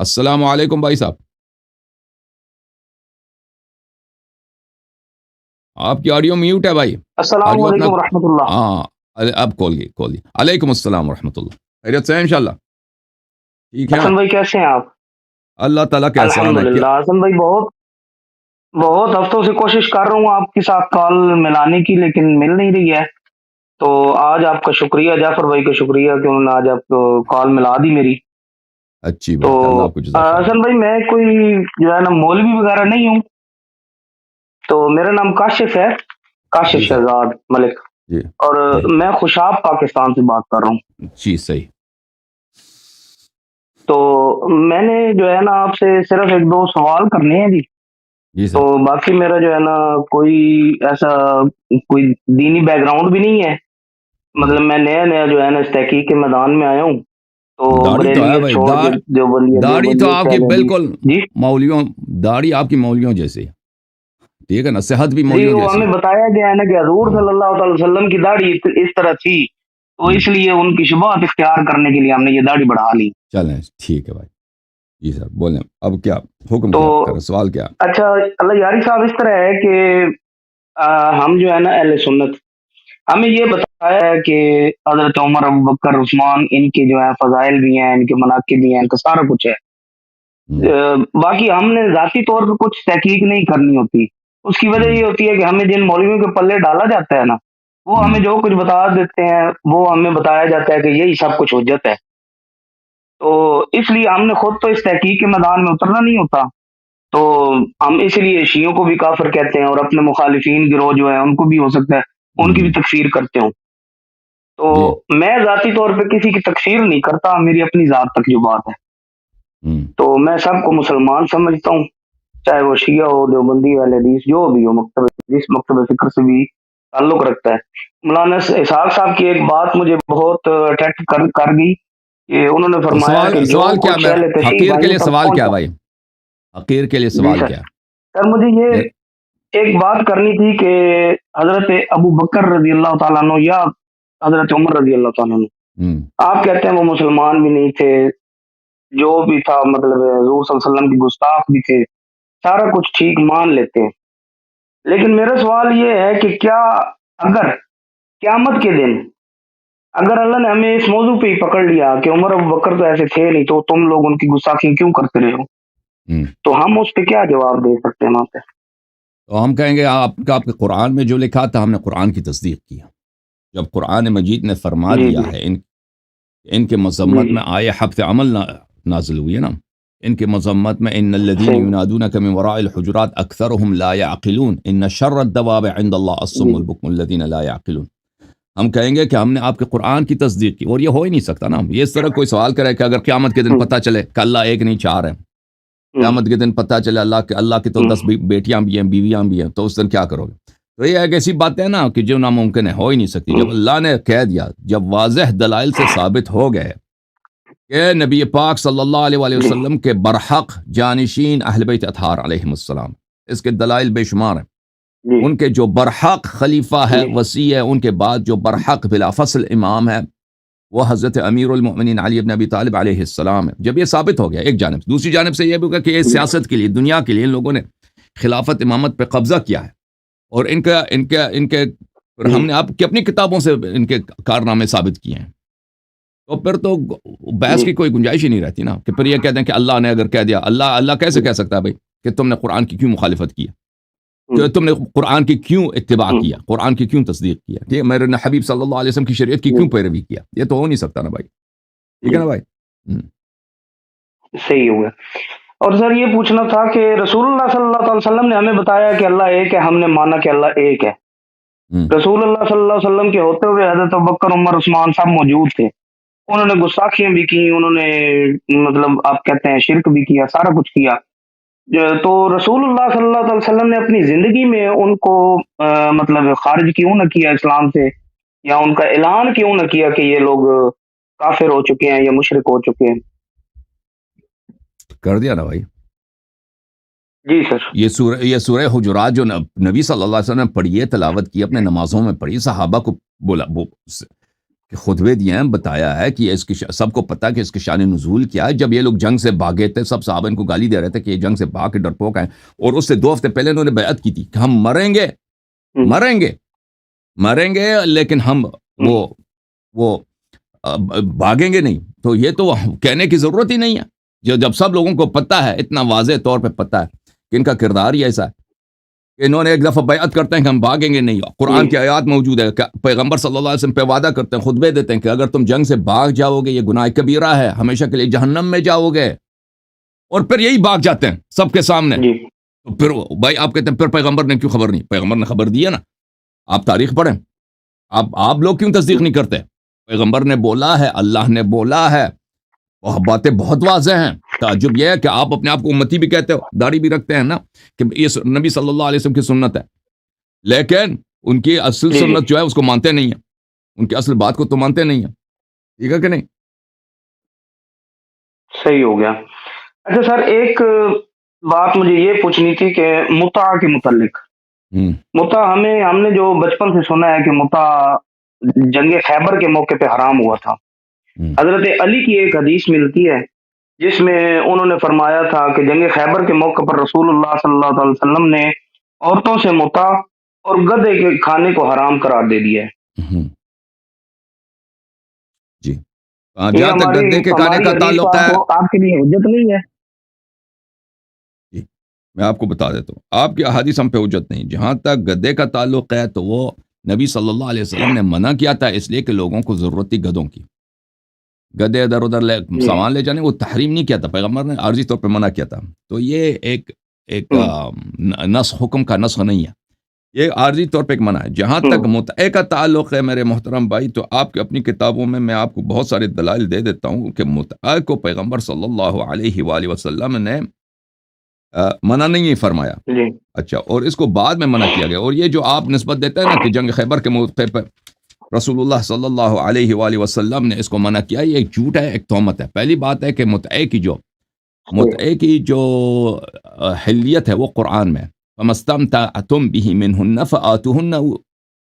السلام علیکم بھائی صاحب. آپ کی آڈیو میوٹ ہے بھائی. السلام آڈیو اپنا. علیکم ورحمۃ اللہ. ہاں اب کھول دی. علیکم السلام ورحمۃ اللہ. خیریت سے ہیں انشاءاللہ. ٹھیک ہے نا. حسن بھائی کیسے ہیں آپ؟ اللہ تعالیٰ کا احسان ہے. الحمدللہ. حسن بھائی بہت بہت ہفتوں سے کوشش کر رہا ہوں آپ کے ساتھ کال ملانے کی، لیکن مل نہیں رہی ہے. تو آج آپ کا شکریہ، جعفر بھائی کا شکریہ کہ انہوں نے آج آپ کو کال ملا دی میری. اچھی تو بات ہے. اللہ آپ کو جزاک خیر. حسن بھائی میں کوئی جو ہے نا مولوی وغیرہ نہیں ہوں. تو میرا نام کاشف ہے، کاشف جی سر. شہزاد ملک. جی اور جی میں خوشاب پاکستان سے بات کر رہا ہوں. جی صحیح. تو میں نے جو ہے نا آپ سے صرف ایک دو سوال کرنے ہیں جی. جی تو سر. باقی میرا جو ہے نا کوئی ایسا کوئی دینی بیک گراؤنڈ بھی نہیں ہے. مطلب میں نیا نیا جو ہے نا اس تحقیق کے میدان میں آیا ہوں. تو داڑھی تو ہے بریلیت بھائی. چھوڑ کے داڑھی تو دیوبندیت آپ کی پہلے حدیث. بالکل جی مولویوں. داڑھی آپ کی مولویوں جیسی. ٹھیک ہے نا. صحت بھی جی مولویوں وہ جیسی. ہمیں بتایا گیا ہے نا کہ حضور صلی اللہ تعالی وسلم کی داڑھی اس طرح تھی، تو ہم، اس لیے ان کی شبہات اختیار کرنے کے لیے ہم نے یہ داڑھی بڑھا لی. چلیں ٹھیک ہے بھائی. جی سر بولیں. اب کیا حکم تو کیا کریں؟ سوال کیا؟ اچھا اللہ یاری صاحب اس طرح ہے کہ ہم جو ہے نا اہل سنت، ہمیں یہ بتایا ہے کہ حضرت عمر، ابو بکر، عثمان، ان کے جو ہے فضائل بھی ہیں، ان کے مناقب بھی ہیں، ان کا سارا کچھ ہے. ہم، باقی ہم نے ذاتی طور پہ کچھ تحقیق نہیں کرنی ہوتی. اس کی وجہ ہم، یہ ہوتی ہے کہ ہمیں جن مولویوں کے پلے ڈالا جاتا ہے نا، وہ ہمیں ہم، جو کچھ بتا دیتے ہیں وہ ہمیں بتایا جاتا ہے کہ یہی سب کچھ حجت ہے. تو اس لیے ہم نے خود تو اس تحقیق کے میدان میں اترنا نہیں ہوتا. تو ہم اس لیے شیعوں کو بھی کافر کہتے ہیں، اور اپنے مخالفین گروہ جو ہیں ان کو بھی ہو سکتا ہے ان کی بھی ہم، تکفیر کرتے ہوں. تو جی. میں ذاتی طور پہ کسی کی تکفیر نہیں کرتا، میری اپنی ذات تک جو بات ہے. ہم، تو میں سب کو مسلمان سمجھتا ہوں، چاہے وہ شیعہ ہو، دیوبندی، اہل حدیث، جو بھی ہو، مکتب حدیث مکتب فکر سے بھی تعلق رکھتا ہے. مولانا اسحاق صاحب کی ایک بات مجھے بہت اٹریکٹ کر گئی کہ انہوں نے تو فرمایا کہ جو سوال کیا؟ کچھ میں اہل تشیع حقیر کے بھائیوں لیے تک سوال کیا پہنچا. بھائی؟ حقیر کے لیے جی سوال سر. کیا؟ سر مجھے میں- یہ ایک بات کرنی تھی کہ حضرت ابو بکر رضی اللہ تعالیٰ عنہ یا حضرت عمر رضی اللہ تعالیٰ عنہ، ہم، آپ کہتے ہیں وہ مسلمان بھی نہیں تھے، جو بھی تھا مطلب حضور صلی اللہ علیہ وسلم کی گستاخ بھی تھے، سارا کچھ ٹھیک مان لیتے ہیں. لیکن میرا سوال یہ ہے کہ کیا اگر قیامت کے دن اگر اللہ نے ہمیں اس موضوع پہ ہی پکڑ لیا کہ عمر ابو بکر تو ایسے تھے نہیں، تو تم لوگ ان کی گستاخی کیوں کرتے رہے ہو، ہم. تو ہم اس پہ کیا جواب دے سکتے ہیں وہاں پہ؟ تو ہم کہیں گے آپ کے قرآن میں جو لکھا تھا ہم نے قرآن کی تصدیق کیا. جب قرآن مجید نے فرما جی دیا جی ہے ان کے جی مذمت جی میں آئے حق عمل نازل ہوئی ہے نا. ان کے مذمت میں ان الذین صحیح. ینادونک من وراء الحجرات اکثرهم لا يعقلون ان شر الدواب عند اللہ الصم جی البکم الذین لا يعقلون. ہم کہیں گے کہ ہم نے آپ کے قرآن کی تصدیق کی، اور یہ ہو ہی نہیں سکتا نا. یہ اس طرح کوئی سوال کرے کہ اگر قیامت کے دن ہم، پتہ چلے کہ اللہ ایک نہیں چار ہے، ہم، قیامت کے دن پتہ چلے اللہ کے تو ہم. 10 بیٹیاں بھی ہیں، بیویاں بھی ہیں، تو اس دن کیا کرو گے؟ تو یہ ایک ایسی بات ہے نا کہ جو ناممکن ہے، ہو ہی نہیں سکتی. جب اللہ نے کہہ دیا، جب واضح دلائل سے ثابت ہو گئے کہ نبی پاک صلی اللہ علیہ وآلہ جی وسلم کے برحق جانشین اہل بیت اطہار علیہم السلام، اس کے دلائل بے شمار ہیں. جی ان کے جو برحق خلیفہ ہے، جی وصی ہے، ان کے بعد جو برحق بلا فصل امام ہے وہ حضرت امیر المؤمنین علی بن ابی طالب علیہ السلام ہے. جب یہ ثابت ہو گیا ایک جانب، دوسری جانب سے یہ بھی ہوگا کہ یہ جی سیاست کے لیے، دنیا کے لیے ان لوگوں نے خلافت امامت پہ قبضہ کیا ہے، اور ان کے جی ہم نے آپ کی اپنی کتابوں سے ان کے کارنامے ثابت کیے ہیں. تو پھر تو بحث جی کی کوئی گنجائش ہی نہیں رہتی نا. کہ پھر یہ کہہ دیں کہ اللہ نے اگر کہہ دیا، اللہ کیسے کہہ سکتا ہے بھائی کہ تم نے قرآن کی کیوں مخالفت کی ہے، کہ تم نے قرآن کی کیوں اتباع کیا، قرآن کی کیوں تصدیق کیا، ٹھیک ہے، میرے حبیب صلی اللہ علیہ وسلم کی شریعت کی جی کیوں پیروی کیا. یہ تو ہو نہیں سکتا نا بھائی. ٹھیک ہے جی نا بھائی. صحیح ہو گیا. اور سر یہ پوچھنا تھا کہ رسول اللہ صلی اللہ علیہ وسلم نے ہمیں بتایا کہ اللہ ایک ہے، ہم نے مانا کہ اللہ ایک ہے. ہوں. رسول اللہ صلی اللہ علیہ وسلم کے ہوتے ہوئے حضرت ابوبکر، عمر، عثمان سب موجود تھے. انہوں نے گستاخیاں بھی کی، انہوں نے مطلب آپ کہتے ہیں شرک بھی کیا، سارا کچھ کیا. تو رسول اللہ صلی اللہ علیہ وسلم نے اپنی زندگی میں ان کو مطلب خارج کیوں نہ کیا اسلام سے، یا ان کا اعلان کیوں نہ کیا کہ یہ لوگ کافر ہو چکے ہیں یا مشرک ہو چکے ہیں؟ کر دیا نا بھائی. جی سر. یہ سورہ حجرات جو نبی صلی اللہ علیہ وسلم نے پڑھی ہے، تلاوت کی، اپنے نمازوں میں پڑھی، صحابہ کو بولا کہ خطبے دیے ہیں، بتایا ہے کہ اس کی سب کو پتا کہ اس کی شان نزول کیا ہے. جب یہ لوگ جنگ سے بھاگے تھے، سب صحابہ ان کو گالی دے رہے تھے کہ یہ جنگ سے بھاگ کے ڈرپوک ہیں، اور اس سے 2 ہفتے پہلے انہوں نے بیعت کی تھی کہ ہم مریں گے مریں گے لیکن ہم وہ بھاگیں گے نہیں. تو یہ تو کہنے کی ضرورت ہی نہیں ہے. جب سب لوگوں کو پتا ہے، اتنا واضح طور پہ پتا ہے کہ ان کا کردار ہی ایسا ہے کہ انہوں نے ایک دفعہ بیعت کرتے ہیں کہ ہم بھاگیں گے نہیں. قرآن کی آیات موجود ہے کہ پیغمبر صلی اللہ علیہ وسلم پہ وعدہ کرتے ہیں، خطبے دیتے ہیں کہ اگر تم جنگ سے بھاگ جاؤ گے یہ گناہ کبیرہ ہے، ہمیشہ کے لیے جہنم میں جاؤ گے. اور پھر یہی بھاگ جاتے ہیں سب کے سامنے. تو پھر بھائی آپ کہتے ہیں پھر پیغمبر نے کیوں خبر نہیں؟ پیغمبر نے خبر دی ہے نا. آپ تاریخ پڑھیں. آپ لوگ کیوں تصدیق نہیں کرتے؟ پیغمبر نے بولا ہے، اللہ نے بولا ہے، وہ باتیں بہت واضح ہیں. تعجب یہ ہے کہ آپ اپنے آپ کو امتی بھی کہتے ہو، داڑھی بھی رکھتے ہیں نا، کہ یہ نبی صلی اللہ علیہ وسلم کی سنت ہے، لیکن ان کی اصل سنت جو ہے اس کو مانتے نہیں ہیں، ان کی اصل بات کو تو مانتے نہیں ہیں. ٹھیک ہے کہ نہیں؟ صحیح ہو گیا. اچھا سر، ایک بات مجھے یہ پوچھنی تھی کہ متع کے متعلق. متع ہم نے جو بچپن سے سنا ہے کہ متع جنگ خیبر کے موقع پہ حرام ہوا تھا. حضرت علی کی ایک حدیث ملتی ہے جس میں انہوں نے فرمایا تھا کہ جنگ خیبر کے موقع پر رسول اللہ صلی اللہ علیہ وسلم نے عورتوں سے متع اور گدھے کے کھانے کو حرام قرار دے دیا ہے. جی، جہاں تک گدھے کے کھانے کا تعلق ہے، آپ کے لیے حجت نہیں ہے. جی میں آپ کو بتا دیتا ہوں، آپ کی احادیث ہم پہ حجت نہیں. جہاں تک گدھے کا تعلق ہے تو وہ نبی صلی اللہ علیہ وسلم نے منع کیا تھا، اس لیے کہ لوگوں کو ضرورت تھی گدھوں کی. گدھے ادھر ادھر سامان لے جانے، وہ تحریم نہیں کیا تھا، پیغمبر نے عارضی طور پہ منع کیا تھا. تو یہ ایک نسخ، حکم کا نسخ نہیں ہے، یہ عارضی طور پہ ایک منع ہے. جہاں تک متع کا تعلق ہے میرے محترم بھائی، تو آپ کی اپنی کتابوں میں آپ کو بہت سارے دلائل دے دیتا ہوں کہ متع کو پیغمبر صلی اللہ علیہ وآلہ وسلم نے منع نہیں فرمایا. اچھا، اور اس کو بعد میں منع کیا گیا. اور یہ جو آپ نسبت دیتے ہیں نا کہ جنگ خیبر کے موقع پر رسول اللہ صلی اللہ علیہ وآلہ وسلم نے اس کو منع کیا، یہ ایک جھوٹ ہے، ایک تہمت ہے. پہلی بات ہے کہ متع کی جو حلیت ہے وہ قرآن میں، فَمَسْتَمْتَعْتُمْ بِهِ مِنْهُنَّ فَآتُوهُنَّ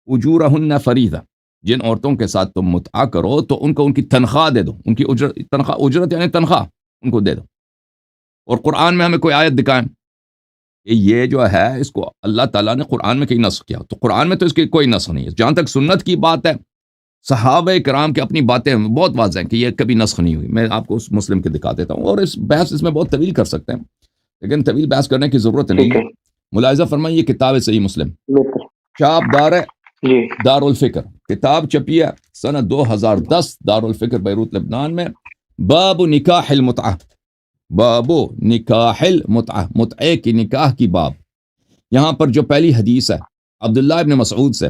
أُجُورَهُنَّ فَرِيضَةً. جن عورتوں کے ساتھ تم متع کرو تو ان کو ان کی تنخواہ دے دو، ان کی اجرت یعنی تنخواہ ان کو دے دو. اور قرآن میں ہمیں کوئی آیت دکھائیں کہ یہ جو ہے اس کو اللہ تعالیٰ نے قرآن میں کہیں نسخ کیا. تو قرآن میں تو اس کی کوئی نسخ نہیں ہے. جہاں تک سنت کی بات ہے، صحابہ کرام کی اپنی باتیں بہت واضح ہیں کہ یہ کبھی نسخ نہیں ہوئی. میں آپ کو اس مسلم کے دکھا دیتا ہوں، اور اس بحث اس میں بہت طویل کر سکتے ہیں، لیکن طویل بحث کرنے کی ضرورت نہیں ہے. ملاحظہ فرمائیے، یہ کتاب ہے صحیح مسلم، چھاپ دار ہے دار الفکر، کتاب چھپی ہے سنہ 2010 دار الفکر بیروت لبنان میں. باب نکاح المتعہ، باب نکاح المتعہ، متعے کی نکاح کی باب. یہاں پر جو پہلی حدیث ہے عبداللہ ابن مسعود سے.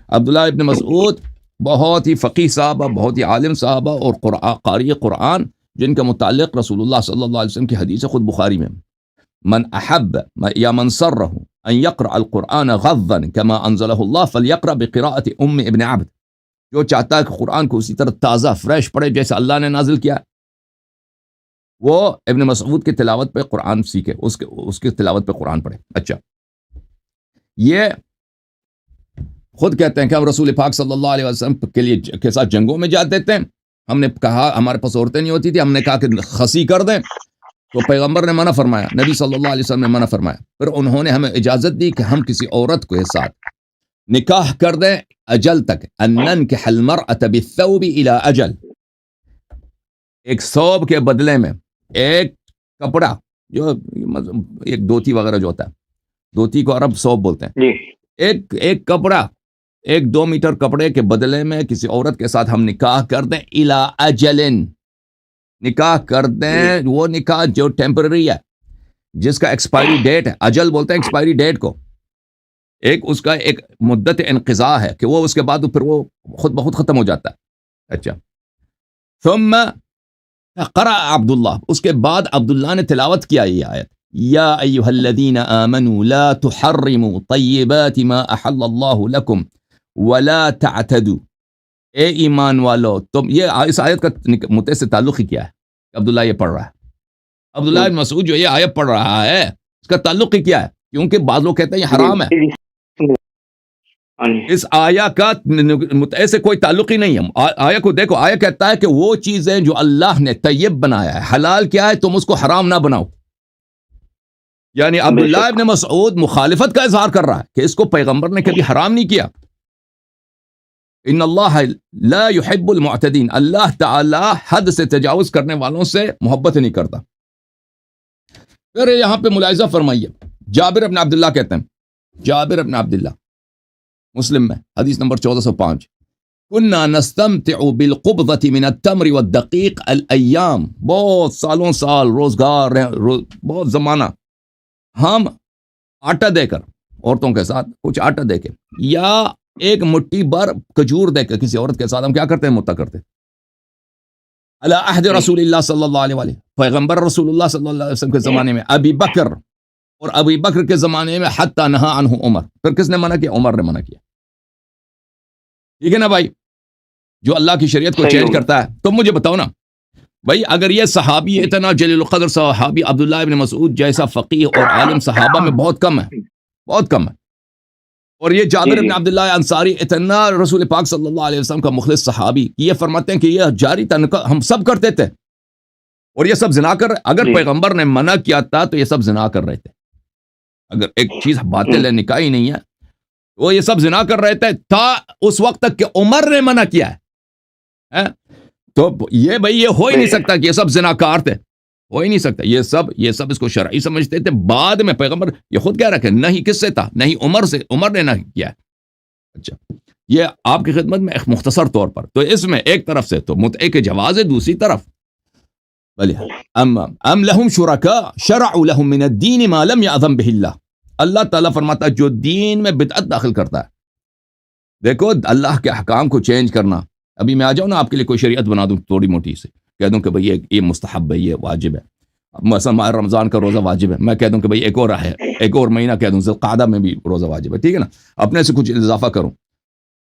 عبداللہ ابن مسعود بہت ہی فقیہ صحابہ، بہت ہی عالم صحابہ اور قاری قرآن، جن کا متعلق رسول اللہ صلی اللہ علیہ وسلم کی حدیث ہے خود بخاری میں. من احب یا من سرہ ان یقرأ القرآن غضا کما انزلہ اللہ فلیقرأ بقراءۃ ام ابن عبد. جو چاہتا ہے کہ قرآن کو اسی طرح تازہ فریش پڑھے جیسے اللہ نے نازل کیا، وہ ابن مسعود کی تلاوت پہ قرآن سیکھے، اس کی تلاوت پہ قرآن پڑھے. اچھا، یہ خود کہتے ہیں کہ ہم رسول پاک صلی اللہ علیہ وسلم کے ساتھ جنگوں میں جاتے تھے. ہم نے کہا ہمارے پاس عورتیں نہیں ہوتی تھی، ہم نے کہا کہ خسی کر دیں، تو پیغمبر نے منع فرمایا، نبی صلی اللہ علیہ وسلم نے منع فرمایا. پھر انہوں نے ہمیں اجازت دی کہ ہم کسی عورت کے ساتھ نکاح کر دیں اجل تک. ان ننکح المرأة بالثوب الى اجل، ایک ثوب کے بدلے میں ایک کپڑا، جو ایک دھوتی وغیرہ جو ہوتا ہے، دھوتی کو عرب ثوب بولتے ہیں، ایک کپڑا، 1-2 میٹر کپڑے کے بدلے میں کسی عورت کے ساتھ ہم نکاح کر دیں. الى اجل، نکاح کر دیں. وہ نکاح جو ٹیمپرری ہے، جس کا ایکسپائری ڈیٹ ہے، اجل بولتے ہیں ایکسپائری ڈیٹ کو، اس کا ایک مدت انقضاء ہے کہ وہ اس کے بعد پھر وہ خود بخود ختم ہو جاتا ہے. اچھا، ثم قرأ عبداللہ، اس کے بعد عبداللہ نے تلاوت کیا یہ آیت، یا ایھا الذین آمنوا لا تحرموا طیبات ما احل اللہ لکم ولا تعتدوا. اے ایمان والو تم، یہ اس آیت کا متع سے تعلق ہی کیا ہے؟ عبداللہ یہ پڑھ رہا ہے، عبداللہ بن مسعود جو یہ آیت پڑھ رہا ہے اس کا تعلق ہی کیا ہے؟ کیونکہ بعض لوگ کہتے ہیں یہ حرام ہے. ہاں جی اس آیا کا متعے سے کوئی تعلق ہی نہیں ہے. آیا کو دیکھو, آیا کہتا ہے کہ وہ چیزیں جو اللہ نے طیب بنایا ہے, حلال کیا ہے, تم اس کو حرام نہ بناؤ. یعنی بے عبداللہ شک ابن مسعود مخالفت کا اظہار کر رہا ہے کہ اس کو پیغمبر نے کبھی حرام نہیں کیا. ان اللہ لا يحب المعتدین, اللہ تعالی حد سے تجاوز کرنے والوں سے محبت نہیں کرتا. پھر یہاں پہ ملاحظہ فرمائیے, جابر ابن عبداللہ کہتے ہیں, جابر ابن عبداللہ مسلم میں حدیث نمبر 1405, كنا نستمتع بالقبضة من التمر والدقيق الأيام, بہت سالوں سال روزگار بہت زمانہ ہم آٹا دے کر عورتوں کے ساتھ کچھ آٹا دے کے یا ایک مٹھی بھر کھجور دے کے کسی عورت کے ساتھ ہم کیا کرتے ہیں, متع کرتے. علی عہد رسول اللہ صلی اللہ علیہ وسلم, پیغمبر رسول اللہ صلی اللہ علیہ وسلم کے زمانے میں, ابی بکر, اور ابی بکر کے زمانے میں حتی نہا عنہ عمر. پھر کس نے منع کیا؟ عمر نے منع کیا. ٹھیک ہے نا بھائی, جو اللہ کی شریعت کو صحیح چینج ہوگا. کرتا ہے. تو مجھے بتاؤ نا بھائی, اگر یہ صحابی اتنا جلیل القدر صحابی عبداللہ ابن مسعود جیسا فقیہ اور عالم صحابہ میں بہت کم ہے, بہت کم ہے, اور یہ جابر ابن عبداللہ انصاری اتنا رسول پاک صلی اللہ علیہ وسلم کا مخلص صحابی, یہ فرماتے ہیں کہ یہ جاری تنقہ ہم سب کرتے تھے, اور یہ سب زنا کر, اگر جی. پیغمبر نے منع کیا تھا تو یہ سب زنا کر رہے تھے. اگر ایک چیز باطل ہے, نکاح ہی نہیں ہے, وہ یہ سب زنا کر رہے تھے تھا اس وقت تک کہ عمر نے منع کیا ہے. تو یہ بھائی یہ ہو ہی نہیں سکتا کہ یہ سب زناکار تھے, ہو ہی نہیں سکتا. یہ سب اس کو شرعی سمجھتے تھے. بعد میں پیغمبر یہ خود کہہ رکھے نہیں کس سے تھا, نہیں عمر سے, عمر نے نہ کیا ہے. اچھا, یہ آپ کی خدمت میں ایک مختصر طور پر. تو اس میں ایک طرف سے تو متعے کے جواز ہے, دوسری طرف بلی ام لہم شرکاء شرعوا لہم من الدین ما لم یأذن بہ اللہ. اللہ تعالیٰ فرماتا ہے جو دین میں بدعت داخل کرتا ہے, دیکھو اللہ کے احکام کو چینج کرنا. ابھی میں آ جاؤں نا آپ کے لیے کوئی شریعت بنا دوں تھوڑی موٹی سے, کہہ دوں کہ بھئی یہ مستحب ہے, یہ واجب ہے. مثلا ماہ رمضان کا روزہ واجب ہے, میں کہہ دوں کہ بھئی ایک اور ہے, ایک اور مہینہ کہہ دوں ذوالقعدہ میں بھی روزہ واجب ہے. ٹھیک ہے نا, اپنے سے کچھ اضافہ کروں.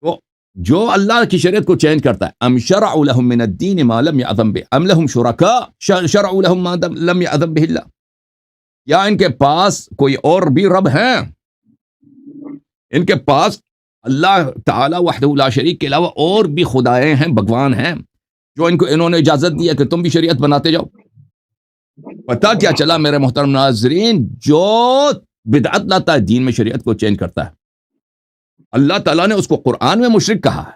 تو جو اللہ کی شریعت کو چینج کرتا ہے, ام شرعوا لهم من الدین ما لم یأذن بہ ام لهم شرکاء شرعوا لهم ما لم یأذن بہ اللہ, یا ان کے پاس کوئی اور بھی رب ہیں, ان کے پاس اللہ تعالیٰ وحدہ لا شریک کے علاوہ اور بھی خدائیں ہیں, بھگوان ہیں, جو انہوں نے اجازت دی ہے کہ تم بھی شریعت بناتے جاؤ. پتہ کیا چلا میرے محترم ناظرین, جو بدعت لاتا ہے دین میں, شریعت کو چینج کرتا ہے, اللہ تعالیٰ نے اس کو قرآن میں مشرک کہا ہے,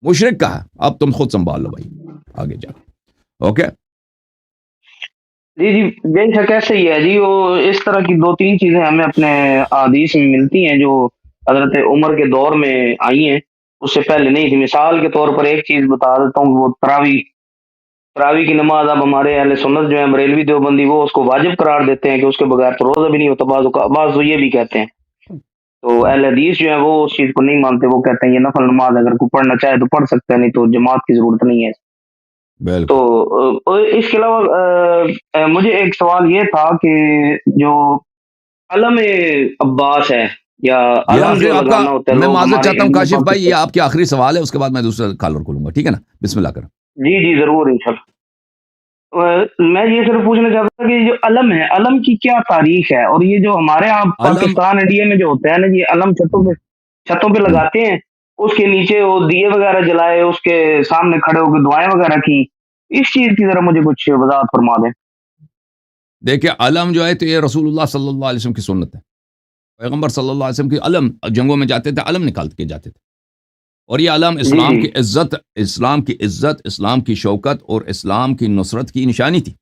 مشرک کہا. اب تم خود سنبھال لو بھائی آگے جا. اوکے جی جی بے شک ایسے ہی ہے جی. وہ اس طرح کی 2-3 چیزیں ہمیں اپنے احادیث میں ملتی ہیں جو حضرت عمر کے دور میں آئی ہیں, اس سے پہلے نہیں تھی. مثال کے طور پر ایک چیز بتا دیتا ہوں, وہ تراوی کی نماز. اب ہمارے اہل سنت جو ہے بریلوی دیوبندی, وہ اس کو واجب قرار دیتے ہیں کہ اس کے بغیر تو روزہ بھی نہیں ہوتا. بعض یہ بھی کہتے ہیں. تو اہل حدیث جو ہے وہ اس چیز کو نہیں مانتے, وہ کہتے ہیں یہ نفل نماز اگر کوئی پڑھنا چاہے تو پڑھ سکتا ہے, نہیں تو جماعت کی ضرورت نہیں ہے. تو اس کے علاوہ مجھے ایک سوال یہ تھا کہ جو علم عباس ہے یا علم جو لگانا ہوتا ہے, میں لوگ معذرت ہمارے چاہتا ہوں علم کاشف پاک بھائی, یہ آپ کے آخری سوال ہے, اس کے بعد میں دوسرا کالر کھولوں گا. ٹھیک ہے نا, بسم اللہ کریں. جی جی ضرور انشاءاللہ. میں یہ صرف پوچھنا چاہتا تھا کہ جو علم ہے, علم کی کیا تاریخ ہے, اور یہ جو ہمارے یہاں پاکستان انڈیا میں جو ہوتا ہے نا جی, علم چھتوں پہ لگاتے ہیں, اس کے نیچے وہ دیے وغیرہ جلائے, اس کے سامنے کھڑے ہو کے دعائیں وغیرہ کی, اس چیز کی ذرا مجھے کچھ وضاحت فرما دیں. دیکھیں علم جو ہے تو یہ رسول اللہ صلی اللہ علیہ وسلم کی سنت ہے. پیغمبر صلی اللہ علیہ وسلم کی علم, جنگوں میں جاتے تھے علم نکال کے جاتے تھے, اور یہ علم اسلام کی عزت, اسلام کی شوکت اور اسلام کی نصرت کی نشانی تھی.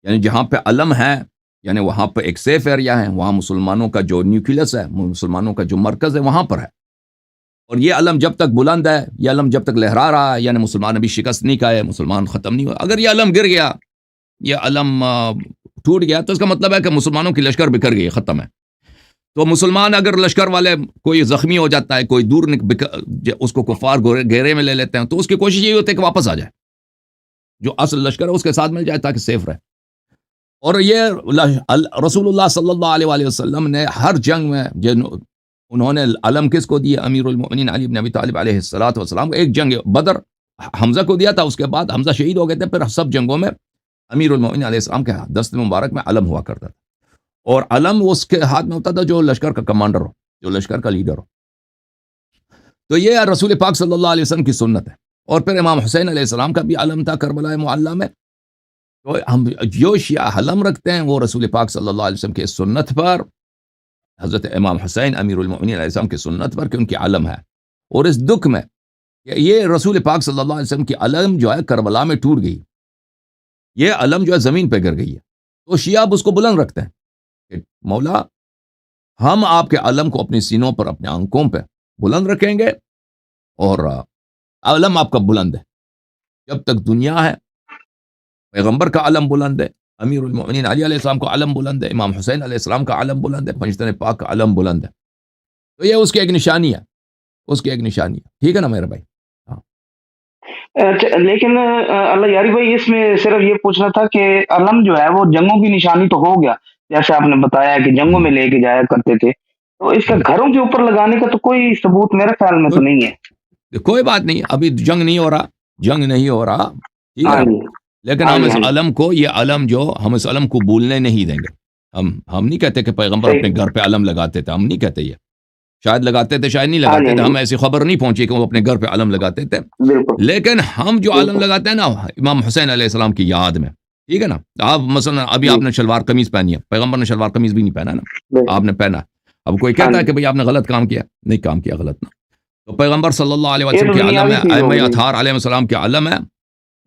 یعنی جہاں پہ علم ہے یعنی وہاں پہ ایک سیف ایریا ہے, وہاں مسلمانوں کا جو نیوکلیس ہے, مسلمانوں کا جو مرکز ہے وہاں پر ہے. اور یہ علم جب تک بلند ہے, یہ علم جب تک لہرا رہا ہے, یعنی مسلمان ابھی شکست نہیں کھائے, مسلمان ختم نہیں ہوا. اگر یہ علم گر گیا, یہ علم ٹوٹ گیا, تو اس کا مطلب ہے کہ مسلمانوں کی لشکر بکھر گئی, ختم ہے. تو مسلمان اگر لشکر والے کوئی زخمی ہو جاتا ہے, کوئی دور اس کو کفار گھیرے میں لے لیتے ہیں, تو اس کی کوشش یہی ہوتی ہے کہ واپس آ جائے, جو اصل لشکر ہے اس کے ساتھ مل جائے تاکہ سیف رہے. اور یہ رسول اللہ صلی اللہ علیہ وسلم نے ہر جنگ میں انہوں نے علم کس کو دیا؟ امیر المؤمنین علی بن ابی طالب علیہ السلام. ایک جنگ بدر حمزہ کو دیا تھا, اس کے بعد حمزہ شہید ہو گئے تھے, پھر سب جنگوں میں امیر المؤمنین علیہ السلام کے دست مبارک میں علم ہوا کرتا تھا. اور علم اس کے ہاتھ میں ہوتا تھا جو لشکر کا کمانڈر ہو, جو لشکر کا لیڈر ہو. تو یہ رسول پاک صلی اللہ علیہ وسلم کی سنت ہے. اور پھر امام حسین علیہ السلام کا بھی علم تھا کربلا معلی میں. تو ہم جو شیعہ علم رکھتے ہیں وہ رسول پاک صلی اللہ علیہ وسلم کی سنت پر، حضرت امام حسین امیر المؤمنین علیہ السلام کی سنت پر کہ ان کی علم ہے. اور اس دکھ میں کہ یہ رسول پاک صلی اللہ علیہ وسلم کی علم جو ہے کربلا میں ٹوٹ گئی، یہ علم جو ہے زمین پہ گر گئی ہے، تو شیعہ اب اس کو بلند رکھتے ہیں کہ مولا ہم آپ کے علم کو اپنی سینوں پر اپنے آنکھوں پہ بلند رکھیں گے، اور علم آپ کا بلند ہے جب تک دنیا ہے. پیغمبر کا علم بلند ہے، امیر المؤمنین علی علیہ السلام کا علم بلند ہے، امام حسین علیہ السلام کا علم بلند ہے، پنجتن پاک کا علم بلند ہے. تو یہ اس کی ایک نشانی ہے، اس کی ایک نشانی ہے. ٹھیک ہے نا میرے بھائی؟ لیکن اللہ یاری بھائی اس میں صرف یہ پوچھنا تھا کہ علم جو ہے وہ جنگوں کی نشانی تو ہو گیا، جیسے آپ نے بتایا کہ جنگوں میں لے کے جایا کرتے تھے، تو اس کا گھروں کے اوپر لگانے کا تو کوئی ثبوت میرے خیال میں تو نہیں ہے. کوئی بات نہیں، ابھی جنگ نہیں ہو رہا، جنگ نہیں ہو رہا، ٹھیک ہے. لیکن ہم اس علم کو، یہ علم جو ہم اس علم کو بھولنے نہیں دیں گے. ہم نہیں کہتے کہ پیغمبر اپنے گھر پہ علم لگاتے تھے، ہم نہیں کہتے. یہ شاید لگاتے تھے، شاید نہیں لگاتے تھے، ہمیں ایسی خبر نہیں پہنچی کہ وہ اپنے گھر پہ علم لگاتے تھے. لیکن ہم جو علم لگاتے ہیں نا امام حسین علیہ السلام کی یاد میں، ٹھیک ہے نا. آپ مثلا ابھی آپ نے شلوار قمیض پہنی ہے، پیغمبر نے شلوار قمیض بھی نہیں پہنا نا، آپ نے پہنا. اب کوئی کہتا ہے کہ بھئی آپ نے غلط کام کیا، نہیں کام کیا غلط نہ. تو پیغمبر صلی اللہ علیہ وسلم کی علم ہے، ائمہ اطہار علیہ السلام کی علم ہے،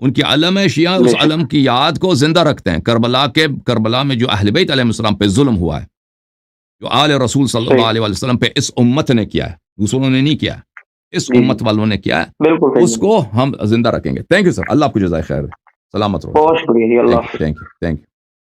ان کی علم ہے. شیعہ اس علم کی یاد کو زندہ رکھتے ہیں. کربلا میں جو اہل بیت علیہ السلام پہ ظلم ہوا ہے، جو آل رسول صلی اللہ علیہ وسلم پہ اس امت نے کیا ہے، دوسروں نے نہیں کیا ہے، اس امت والوں نے کیا ہے، اس کو ہم زندہ رکھیں گے. تھینک یو سر، اللہ آپ کو جزائے خیر، سلامت رہو. بہت شکریہ. اللہ تھینک یو.